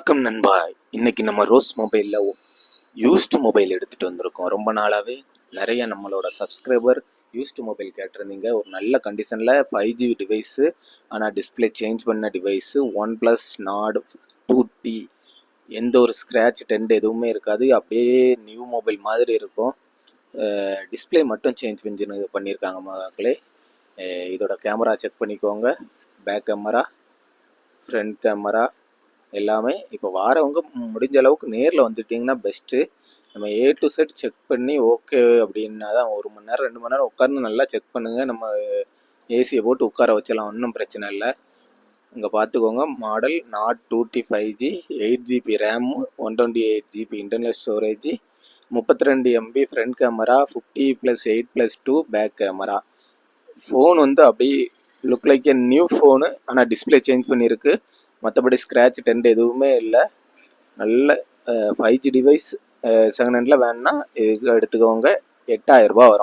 வணக்கம் நண்பா. இன்னைக்கு நம்ம ரோஸ் மொபைலில் யூஸ்டு மொபைல் எடுத்துகிட்டு வந்திருக்கோம். ரொம்ப நாளாகவே நிறைய நம்மளோட சப்ஸ்கிரைபர் யூஸ்டு மொபைல் கேட்டிருந்தீங்க. ஒரு நல்ல கண்டிஷனில் 5G டிவைஸு, ஆனால் டிஸ்பிளே சேஞ்ச் பண்ண டிவைஸு, OnePlus Nord 2T. எந்த ஒரு ஸ்க்ராட்ச் டென்ட் எதுவுமே இருக்காது, அப்படியே நியூ மொபைல் மாதிரி இருக்கும். டிஸ்பிளே மட்டும் சேஞ்ச் பண்ணியிருக்காங்க மக்களே. இதோட கேமரா செக் பண்ணிக்கோங்க. பேக் கேமரா, ஃப்ரண்ட் கேமரா எல்லாமே. இப்போ வாரவங்க முடிஞ்ச அளவுக்கு நேரில் வந்துட்டிங்கன்னா பெஸ்ட்டு. நம்ம A to Z செக் பண்ணி ஓகே அப்படின்னா தான் 1 மணி நேரம் 2 மணி நேரம் உட்காந்து நல்லா செக் பண்ணுங்கள். நம்ம ஏசியை போட்டு உட்கார வச்சலாம், ஒன்றும் பிரச்சனை இல்லை. இங்கே பார்த்துக்கோங்க, model Nord 2T 5G, 8GB RAM, 128GB internal storage, 32 MB front camera, 50+8+2 back camera. Phone அப்படியே look like a new phone, ஆனால் டிஸ்பிளே சேஞ்ச் பண்ணியிருக்கு. மற்றபடி ஸ்க்ராட்ச் டென்ட் எதுவுமே இல்லை. நல்ல 5G டிவைஸ் செகண்ட் ஹேண்டில் வேணுன்னா எடுத்துக்கோங்க. 8000 ரூபா வரும்.